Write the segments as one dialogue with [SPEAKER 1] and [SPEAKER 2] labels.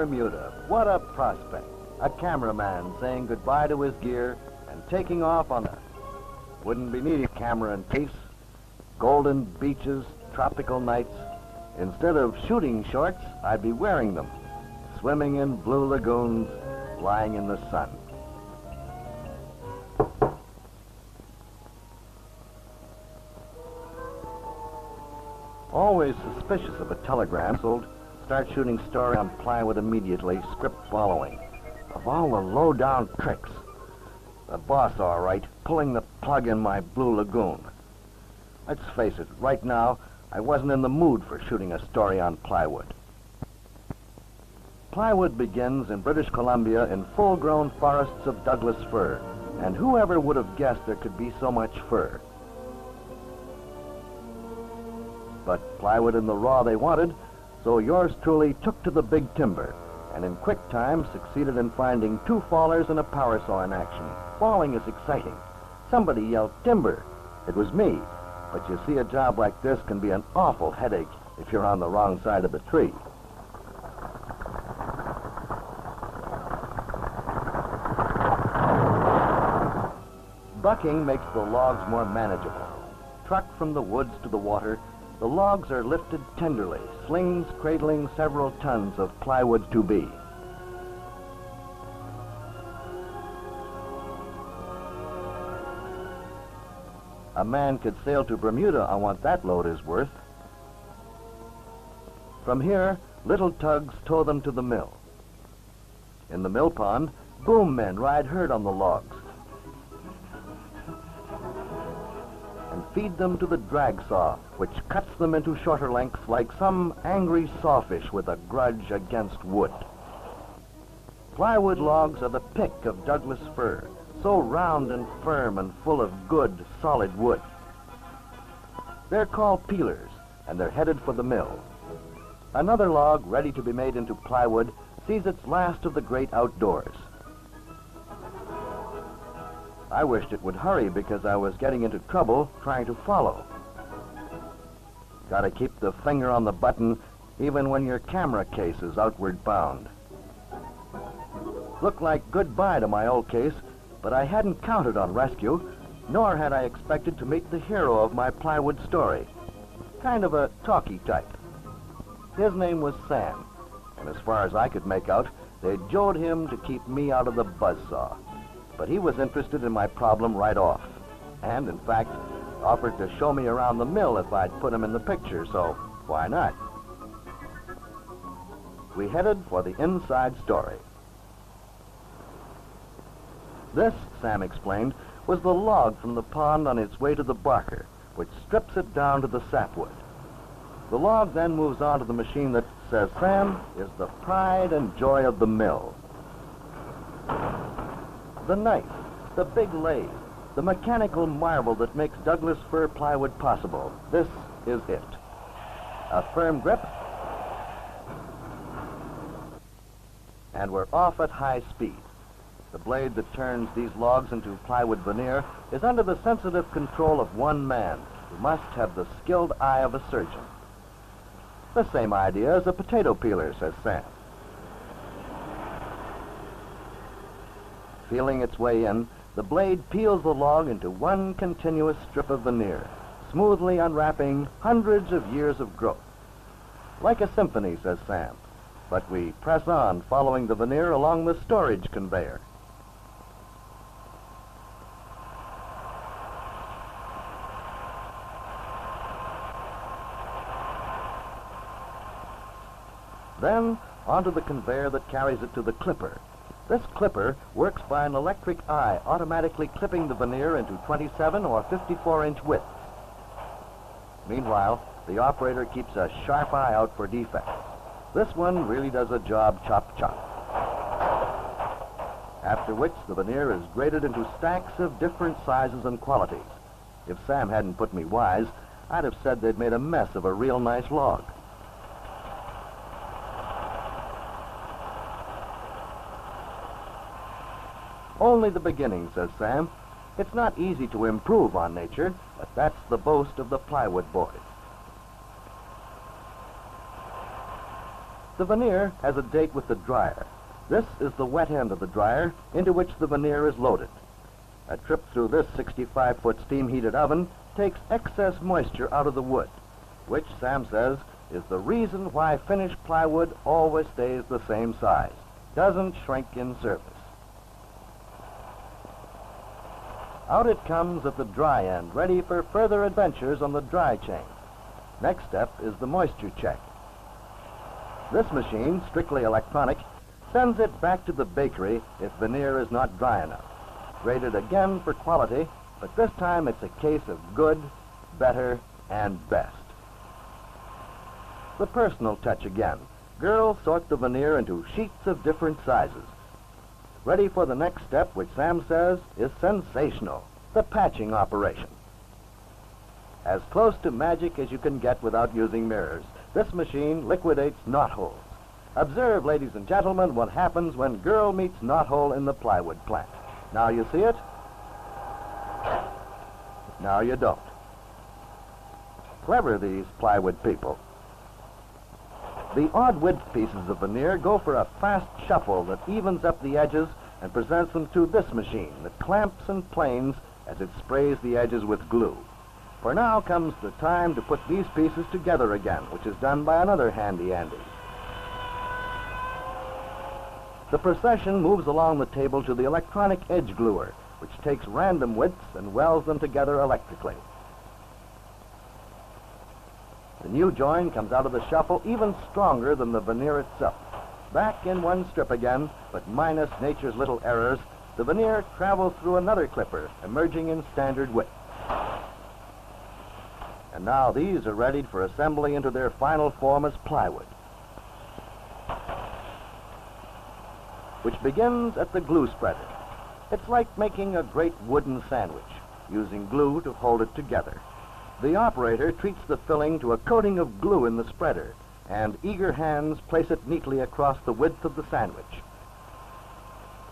[SPEAKER 1] Bermuda. What a prospect. A cameraman saying goodbye to his gear and taking off on a... Wouldn't be needing camera and case. Golden beaches, tropical nights. Instead of shooting shorts, I'd be wearing them. Swimming in blue lagoons, lying in the sun. Always suspicious of a telegram, so start shooting story on plywood immediately, script following. Of all the low-down tricks, the boss, all right, pulling the plug in my blue lagoon. Let's face it, right now, I wasn't in the mood for shooting a story on plywood. Plywood begins in British Columbia in full-grown forests of Douglas fir, and whoever would have guessed there could be so much fir? But plywood in the raw they wanted, so yours truly took to the big timber, and in quick time succeeded in finding 2 fallers and a power saw in action. Falling is exciting. Somebody yelled, "Timber!" It was me. But you see, a job like this can be an awful headache if you're on the wrong side of the tree. Bucking makes the logs more manageable. Trucked from the woods to the water, the logs are lifted tenderly, slings cradling several tons of plywood to be. A man could sail to Bermuda on what that load is worth. From here, little tugs tow them to the mill. In the mill pond, boom men ride herd on the logs and feed them to the drag saw, which cuts them into shorter lengths like some angry sawfish with a grudge against wood. Plywood logs are the pick of Douglas fir, so round and firm and full of good, solid wood. They're called peelers, and they're headed for the mill. Another log ready to be made into plywood sees its last of the great outdoors. I wished it would hurry because I was getting into trouble trying to follow. Gotta keep the finger on the button even when your camera case is outward bound. Looked like goodbye to my old case, but I hadn't counted on rescue, nor had I expected to meet the hero of my plywood story. Kind of a talky type. His name was Sam, and as far as I could make out, they jolted him to keep me out of the buzzsaw. But he was interested in my problem right off, and in fact, offered to show me around the mill if I'd put him in the picture, so why not? We headed for the inside story. This, Sam explained, was the log from the pond on its way to the barker, which strips it down to the sapwood. The log then moves on to the machine that, says Sam, is the pride and joy of the mill. The knife, the big lathe, the mechanical marvel that makes Douglas fir plywood possible. This is it. A firm grip, and we're off at high speed. The blade that turns these logs into plywood veneer is under the sensitive control of one man who must have the skilled eye of a surgeon. The same idea as a potato peeler, says Sam. Feeling its way in, the blade peels the log into one continuous strip of veneer, smoothly unwrapping hundreds of years of growth. Like a symphony, says Sam, but we press on following the veneer along the storage conveyor. Then onto the conveyor that carries it to the clipper. This clipper works by an electric eye automatically clipping the veneer into 27 or 54-inch widths. Meanwhile, the operator keeps a sharp eye out for defects. This one really does a job chop-chop. After which the veneer is graded into stacks of different sizes and qualities. If Sam hadn't put me wise, I'd have said they'd made a mess of a real nice log. Only the beginning, says Sam. It's not easy to improve on nature, but that's the boast of the plywood boys. The veneer has a date with the dryer. This is the wet end of the dryer into which the veneer is loaded. A trip through this 65-foot steam-heated oven takes excess moisture out of the wood, which Sam says is the reason why finished plywood always stays the same size, doesn't shrink in surface. Out it comes at the dry end, ready for further adventures on the dry chain. Next step is the moisture check. This machine, strictly electronic, sends it back to the bakery if veneer is not dry enough. Graded again for quality, but this time it's a case of good, better, and best. The personal touch again. Girls sort the veneer into sheets of different sizes. Ready for the next step, which Sam says is sensational, the patching operation. As close to magic as you can get without using mirrors, this machine liquidates knotholes. Observe, ladies and gentlemen, what happens when girl meets knothole in the plywood plant. Now you see it? Now you don't. Clever, these plywood people. The odd width pieces of veneer go for a fast shuffle that evens up the edges and presents them to this machine that clamps and planes as it sprays the edges with glue. For now comes the time to put these pieces together again, which is done by another handy Andy. The procession moves along the table to the electronic edge gluer, which takes random widths and welds them together electrically. The new join comes out of the shuffle even stronger than the veneer itself. Back in one strip again, but minus nature's little errors, the veneer travels through another clipper, emerging in standard width. And now these are ready for assembly into their final form as plywood, which begins at the glue spreader. It's like making a great wooden sandwich, using glue to hold it together. The operator treats the filling to a coating of glue in the spreader, and eager hands place it neatly across the width of the sandwich.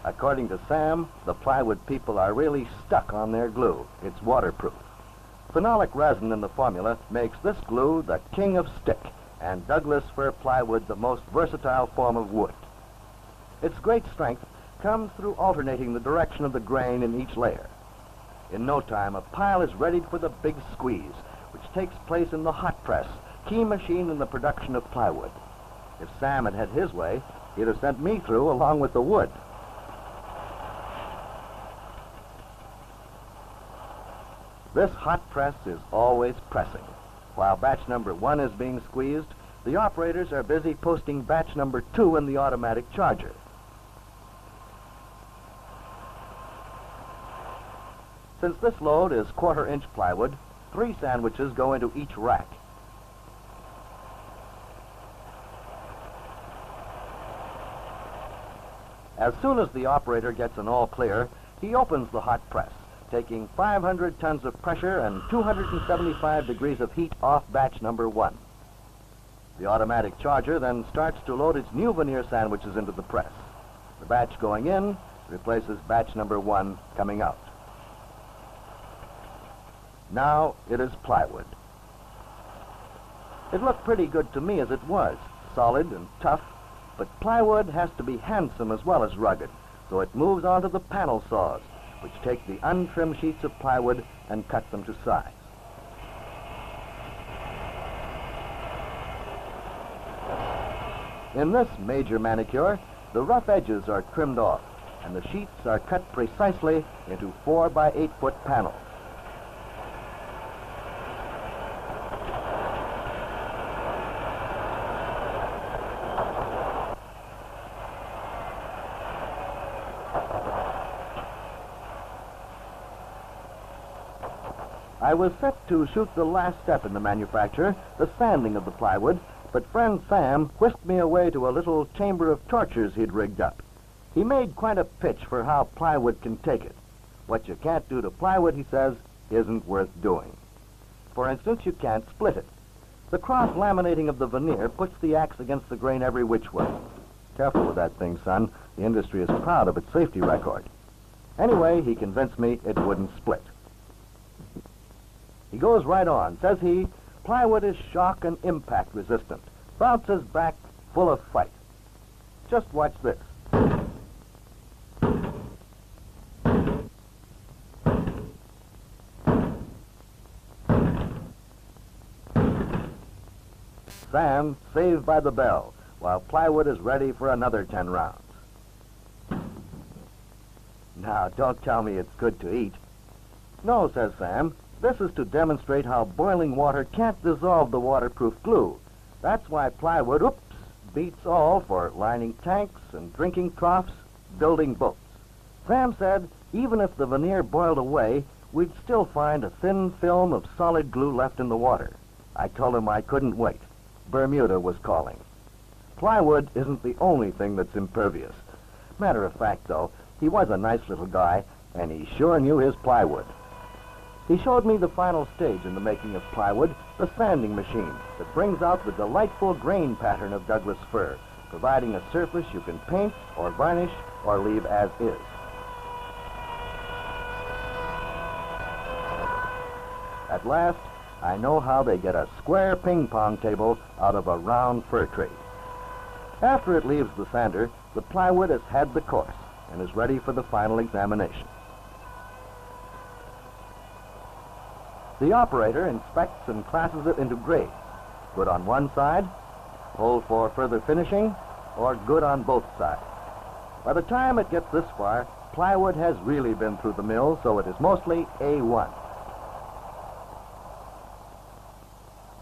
[SPEAKER 1] According to Sam, the plywood people are really stuck on their glue. It's waterproof. Phenolic resin in the formula makes this glue the king of stick, and Douglas fir plywood the most versatile form of wood. Its great strength comes through alternating the direction of the grain in each layer. In no time, a pile is ready for the big squeeze, which takes place in the hot press, key machine in the production of plywood. If Sam had his way, he'd have sent me through along with the wood. This hot press is always pressing. While batch number 1 is being squeezed, the operators are busy posting batch number 2 in the automatic charger. Since this load is 1/4-inch plywood, 3 sandwiches go into each rack. As soon as the operator gets an all clear, he opens the hot press, taking 500 tons of pressure and 275 degrees of heat off batch number 1. The automatic charger then starts to load its new veneer sandwiches into the press. The batch going in replaces batch number 1 coming out. Now it is plywood. It looked pretty good to me as it was, solid and tough, but plywood has to be handsome as well as rugged, so it moves on to the panel saws, which take the untrimmed sheets of plywood and cut them to size. In this major manicure, the rough edges are trimmed off, and the sheets are cut precisely into 4 by 8 foot panels. I was set to shoot the last step in the manufacture, the sanding of the plywood, but friend Sam whisked me away to a little chamber of tortures he'd rigged up. He made quite a pitch for how plywood can take it. What you can't do to plywood, he says, isn't worth doing. For instance, you can't split it. The cross-laminating of the veneer puts the axe against the grain every which way. Careful with that thing, son. The industry is proud of its safety record. Anyway, he convinced me it wouldn't split. He goes right on, says he, plywood is shock and impact resistant, bounces back full of fight. Just watch this. Sam saved by the bell, while Plywood is ready for another 10 rounds. Now, don't tell me it's good to eat. No, says Sam. This is to demonstrate how boiling water can't dissolve the waterproof glue. That's why plywood, beats all for lining tanks and drinking troughs, building boats. Sam said even if the veneer boiled away, we'd still find a thin film of solid glue left in the water. I told him I couldn't wait. Bermuda was calling. Plywood isn't the only thing that's impervious. Matter of fact, though, he was a nice little guy, and he sure knew his plywood. He showed me the final stage in the making of plywood, the sanding machine that brings out the delightful grain pattern of Douglas fir, providing a surface you can paint or varnish or leave as is. At last, I know how they get a square ping-pong table out of a round fir tree. After it leaves the sander, the plywood has had the course and is ready for the final examination. The operator inspects and classes it into grades. Good on one side, hold for further finishing, or good on both sides. By the time it gets this far, plywood has really been through the mill, so it is mostly A1.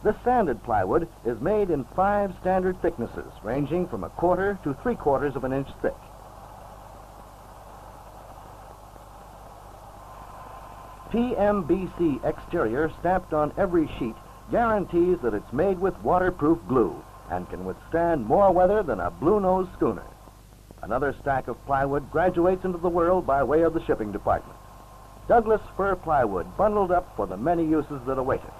[SPEAKER 1] This sanded plywood is made in 5 standard thicknesses, ranging from 1/4 to 3/4 of an inch thick. PMBC exterior stamped on every sheet guarantees that it's made with waterproof glue and can withstand more weather than a blue-nose schooner. Another stack of plywood graduates into the world by way of the shipping department. Douglas fir plywood bundled up for the many uses that await it.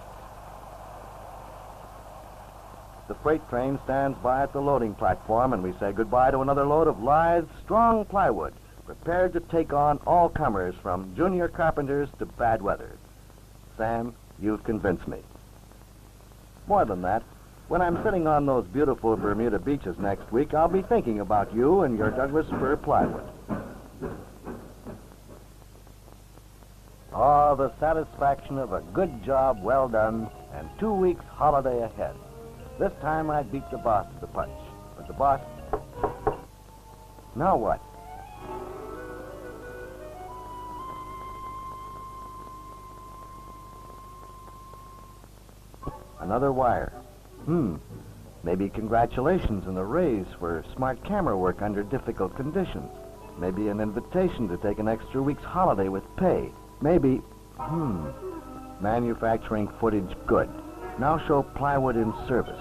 [SPEAKER 1] The freight train stands by at the loading platform, and we say goodbye to another load of lithe, strong plywood, prepared to take on all comers from junior carpenters to bad weather. Sam, you've convinced me. More than that, when I'm sitting on those beautiful Bermuda beaches next week, I'll be thinking about you and your Douglas fir plywood. Oh, the satisfaction of a good job well done and 2 weeks holiday ahead. This time I beat the boss to the punch. But the boss... Now what? Another wire. Maybe congratulations and a raise for smart camera work under difficult conditions. Maybe an invitation to take an extra week's holiday with pay. Maybe... Manufacturing footage good. Now show plywood in service.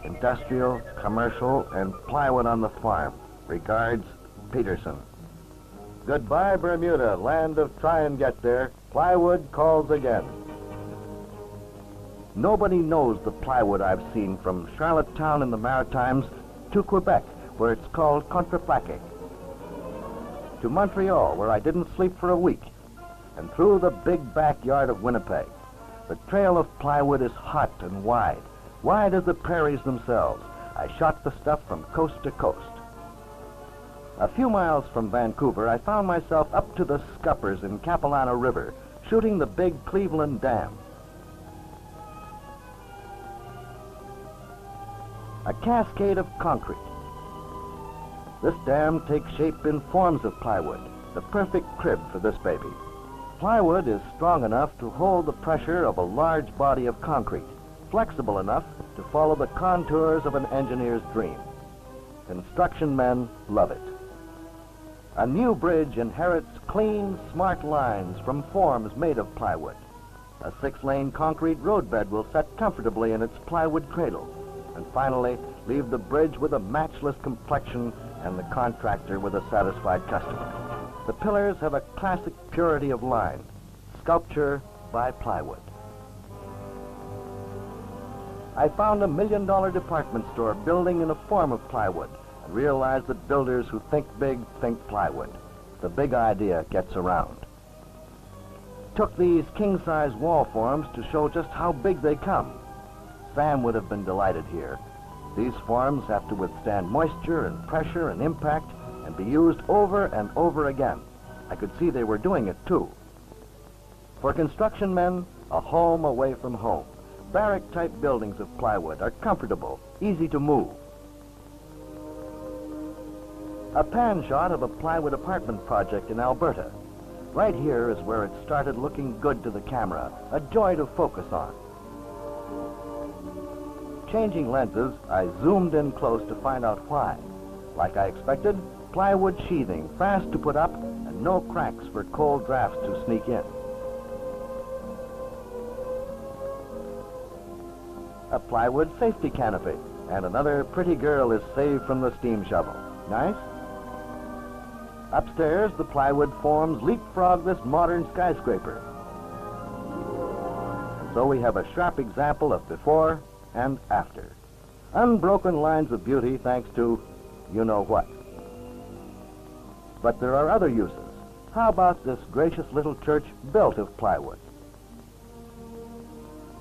[SPEAKER 1] Industrial, commercial, and plywood on the farm. Regards, Peterson. Goodbye, Bermuda, land of try and get there. Plywood calls again. Nobody knows the plywood I've seen from Charlottetown in the Maritimes to Quebec, where it's called contreplaqué, to Montreal, where I didn't sleep for a week, and through the big backyard of Winnipeg. The trail of plywood is hot and wide as the prairies themselves. I shot the stuff from coast to coast. A few miles from Vancouver, I found myself up to the scuppers in Capilano River, shooting the big Cleveland Dam. A cascade of concrete. This dam takes shape in forms of plywood, the perfect crib for this baby. Plywood is strong enough to hold the pressure of a large body of concrete, flexible enough to follow the contours of an engineer's dream. Construction men love it. A new bridge inherits clean, smart lines from forms made of plywood. A 6-lane concrete roadbed will set comfortably in its plywood cradle, and finally leave the bridge with a matchless complexion and the contractor with a satisfied customer. The pillars have a classic purity of line, sculpture by plywood. I found a $1 million department store building in a form of plywood and realized that builders who think big think plywood. The big idea gets around. Took these king-size wall forms to show just how big they come. Sam would have been delighted here. These forms have to withstand moisture and pressure and impact and be used over and over again. I could see they were doing it too. For construction men, a home away from home. Barrack-type buildings of plywood are comfortable, easy to move. A pan shot of a plywood apartment project in Alberta. Right here is where it started looking good to the camera, a joy to focus on. Changing lenses, I zoomed in close to find out why. Like I expected, plywood sheathing, fast to put up, and no cracks for cold drafts to sneak in. A plywood safety canopy, and another pretty girl is saved from the steam shovel. Nice? Upstairs, the plywood forms leapfrog this modern skyscraper. And so we have a sharp example of before and after. Unbroken lines of beauty thanks to you know what. But there are other uses. How about this gracious little church built of plywood?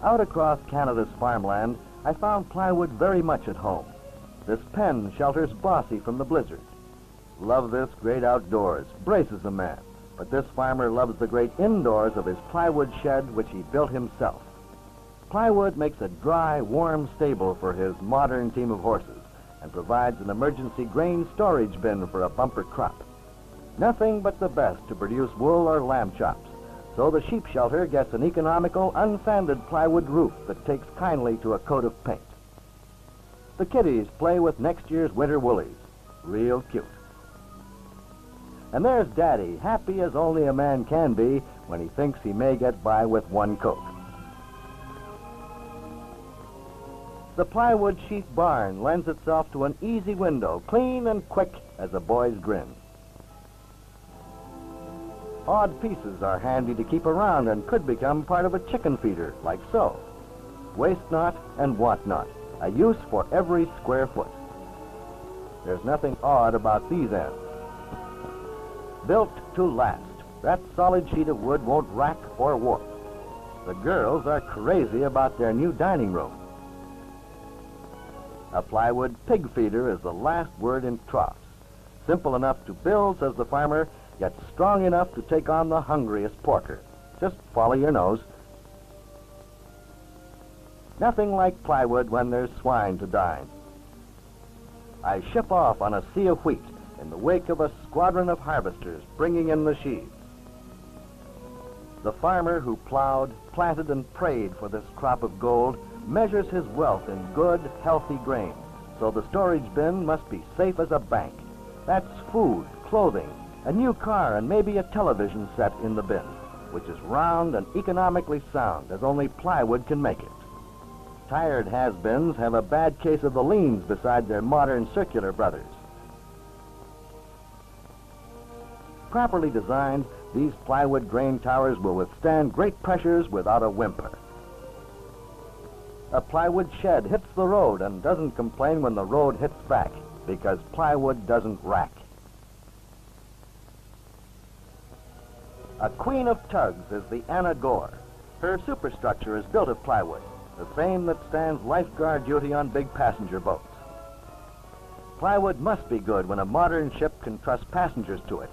[SPEAKER 1] Out across Canada's farmland, I found plywood very much at home. This pen shelters Bossy from the blizzard. Love this great outdoors, braces a man. But this farmer loves the great indoors of his plywood shed, which he built himself. Plywood makes a dry, warm stable for his modern team of horses and provides an emergency grain storage bin for a bumper crop. Nothing but the best to produce wool or lamb chops, so the sheep shelter gets an economical, unsanded plywood roof that takes kindly to a coat of paint. The kiddies play with next year's winter woolies. Real cute. And there's Daddy, happy as only a man can be when he thinks he may get by with one coat. The plywood sheath barn lends itself to an easy window, clean and quick as a boy's grin. Odd pieces are handy to keep around and could become part of a chicken feeder, like so. Waste not and want not, a use for every square foot. There's nothing odd about these ends. Built to last, that solid sheet of wood won't rack or warp. The girls are crazy about their new dining room. A plywood pig feeder is the last word in troughs. Simple enough to build, says the farmer, yet strong enough to take on the hungriest porker. Just follow your nose. Nothing like plywood when there's swine to dine. I ship off on a sea of wheat in the wake of a squadron of harvesters bringing in the sheaves. The farmer who plowed, planted, and prayed for this crop of gold measures his wealth in good, healthy grain, so the storage bin must be safe as a bank. That's food, clothing, a new car, and maybe a television set in the bin, which is round and economically sound as only plywood can make it. Tired has-beens have a bad case of the liens beside their modern circular brothers. Properly designed, these plywood grain towers will withstand great pressures without a whimper. A plywood shed hits the road and doesn't complain when the road hits back, because plywood doesn't rack. A queen of tugs is the Anna Gore. Her superstructure is built of plywood, the same that stands lifeguard duty on big passenger boats. Plywood must be good when a modern ship can trust passengers to it.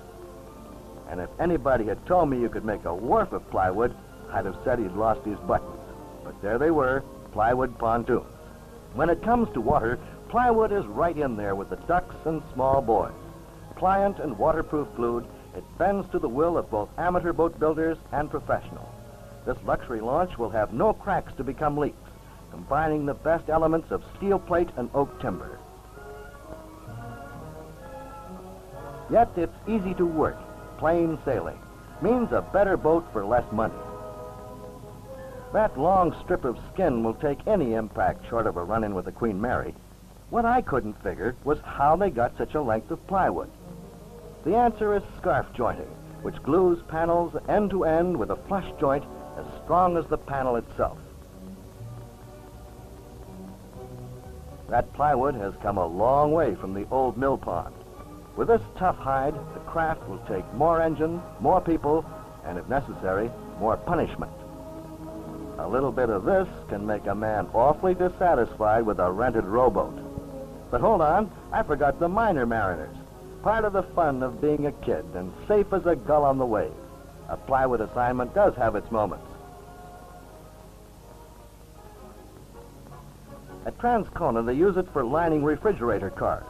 [SPEAKER 1] And if anybody had told me you could make a wharf of plywood, I'd have said he'd lost his buttons. But there they were, plywood pontoons. When it comes to water, plywood is right in there with the ducks and small boys. Pliant and waterproof glued, it bends to the will of both amateur boat builders and professionals. This luxury launch will have no cracks to become leaks, combining the best elements of steel plate and oak timber. Yet it's easy to work. Plain sailing means a better boat for less money. That long strip of skin will take any impact short of a run-in with the Queen Mary. What I couldn't figure was how they got such a length of plywood. The answer is scarf jointing, which glues panels end to end with a flush joint as strong as the panel itself. That plywood has come a long way from the old mill pond. With this tough hide, the craft will take more engine, more people, and if necessary, more punishment. A little bit of this can make a man awfully dissatisfied with a rented rowboat. But hold on, I forgot the minor mariners. Part of the fun of being a kid and safe as a gull on the wave. A plywood assignment does have its moments. At Transcona, they use it for lining refrigerator cars.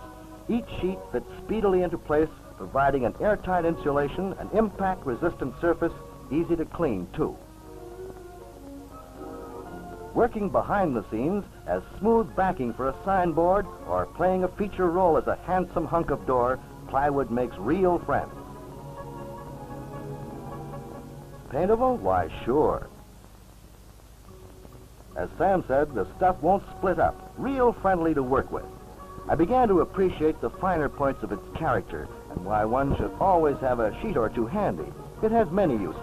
[SPEAKER 1] Each sheet fits speedily into place, providing an airtight insulation, an impact-resistant surface, easy to clean, too. Working behind the scenes as smooth backing for a signboard or playing a feature role as a handsome hunk of door, plywood makes real friends. Paintable? Why, sure. As Sam said, the stuff won't split up. Real friendly to work with. I began to appreciate the finer points of its character and why one should always have a sheet or two handy. It has many uses.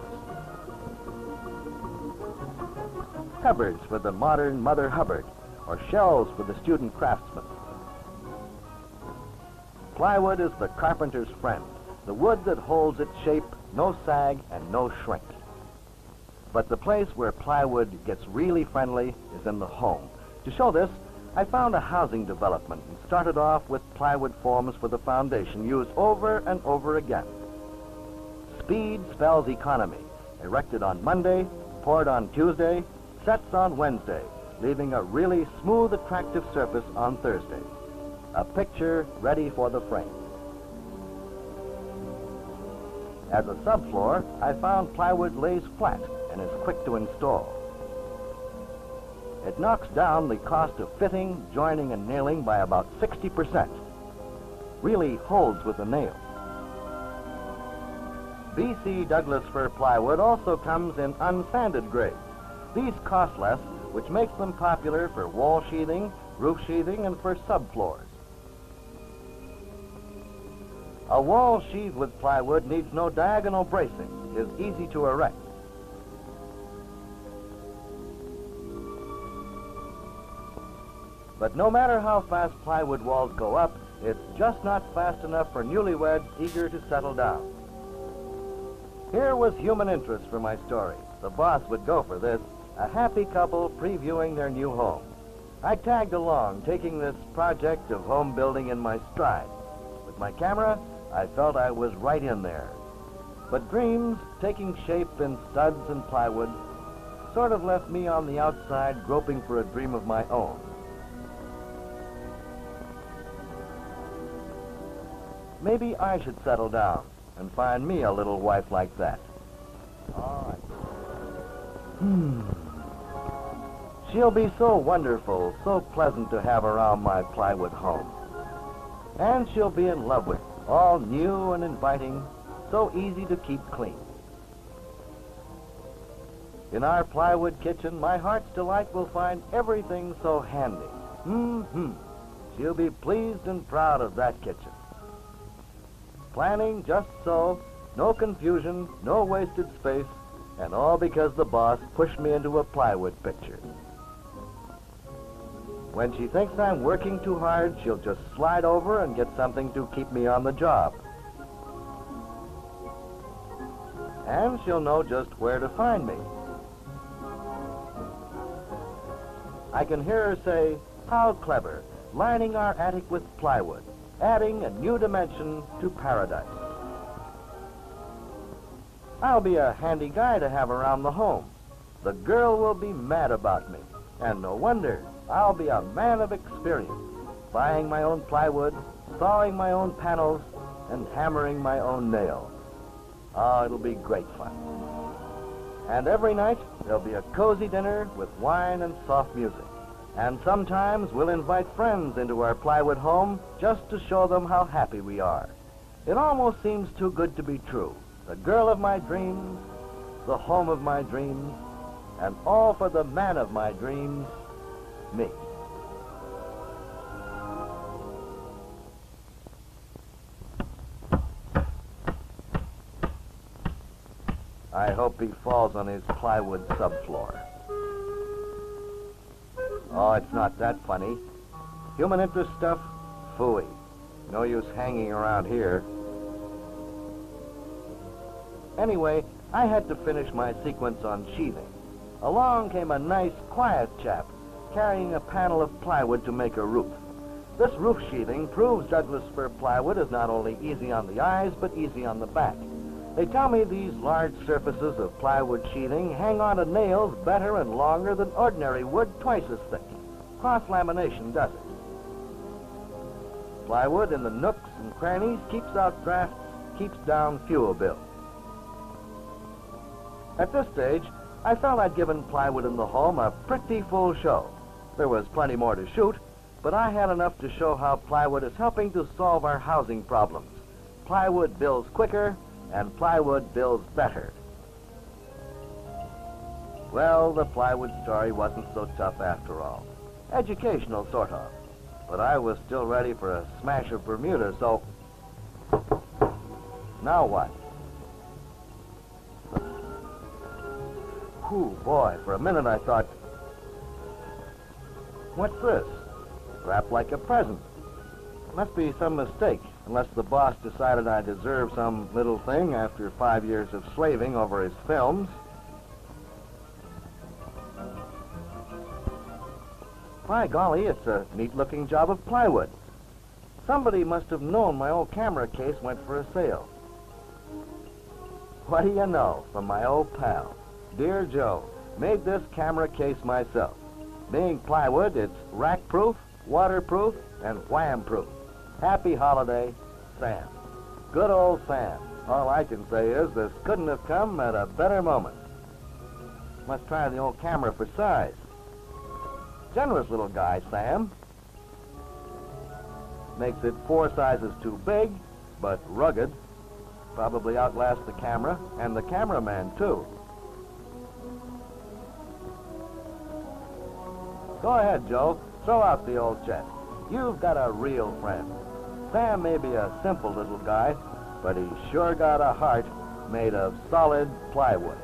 [SPEAKER 1] Cupboards for the modern Mother Hubbard, or shelves for the student craftsman. Plywood is the carpenter's friend, the wood that holds its shape, no sag and no shrink. But the place where plywood gets really friendly is in the home. To show this, I found a housing development and started off with plywood forms for the foundation used over and over again. Speed spells economy. Erected on Monday, poured on Tuesday, sets on Wednesday, leaving a really smooth, attractive surface on Thursday. A picture ready for the frame. As a subfloor, I found plywood lays flat and is quick to install. It knocks down the cost of fitting, joining, and nailing by about 60%. Really holds with a nail. BC Douglas fir plywood also comes in unsanded grades. These cost less, which makes them popular for wall sheathing, roof sheathing, and for subfloors. A wall sheathed with plywood needs no diagonal bracing, is easy to erect. But no matter how fast plywood walls go up, it's just not fast enough for newlyweds eager to settle down. Here was human interest for my story. The boss would go for this, a happy couple previewing their new home. I tagged along, taking this project of home building in my stride. With my camera, I felt I was right in there. But dreams, taking shape in studs and plywood, sort of left me on the outside groping for a dream of my own. Maybe I should settle down and find me a little wife like that. All right. She'll be so wonderful, so pleasant to have around my plywood home. And she'll be in love with, all new and inviting, so easy to keep clean. In our plywood kitchen, my heart's delight will find everything so handy. She'll be pleased and proud of that kitchen. Planning just so, no confusion, no wasted space, and all because the boss pushed me into a plywood picture. When she thinks I'm working too hard, she'll just slide over and get something to keep me on the job. And she'll know just where to find me. I can hear her say, "How clever, lining our attic with plywood, adding a new dimension to paradise." I'll be a handy guy to have around the home. The girl will be mad about me, and no wonder. I'll be a man of experience, buying my own plywood, sawing my own panels, and hammering my own nails. Oh, it'll be great fun. And every night, there'll be a cozy dinner with wine and soft music. And sometimes we'll invite friends into our plywood home just to show them how happy we are. It almost seems too good to be true. The girl of my dreams, the home of my dreams, and all for the man of my dreams, me. I hope he falls on his plywood subfloor. Oh, it's not that funny. Human interest stuff? Phooey. No use hanging around here. Anyway, I had to finish my sequence on sheathing. Along came a nice, quiet chap, carrying a panel of plywood to make a roof. This roof sheathing proves Douglas fir plywood is not only easy on the eyes, but easy on the back. They tell me these large surfaces of plywood sheathing hang on to nails better and longer than ordinary wood twice as thick. Cross-lamination does it. Plywood in the nooks and crannies keeps out drafts, keeps down fuel bills. At this stage, I felt I'd given plywood in the home a pretty full show. There was plenty more to shoot, but I had enough to show how plywood is helping to solve our housing problems. Plywood builds quicker, and plywood builds better. Well, the plywood story wasn't so tough after all. Educational, sort of. But I was still ready for a smash of Bermuda, so... Now what? Whew, boy, for a minute I thought... What's this? Wrapped like a present. Must be some mistake, unless the boss decided I deserve some little thing after 5 years of slaving over his films. By golly, it's a neat-looking job of plywood. Somebody must have known my old camera case went for a sale. What do you know, from my old pal, Dear Joe, made this camera case myself. Being plywood, it's rack-proof, waterproof, and wham-proof. Happy holiday, Sam. Good old Sam. All I can say is this couldn't have come at a better moment. Must try the old camera for size. Generous little guy, Sam. Makes it 4 sizes too big, but rugged. Probably outlasts the camera and the cameraman, too. Go ahead, Joe. Throw out the old chest. You've got a real friend. Sam may be a simple little guy, but he's sure got a heart made of solid plywood.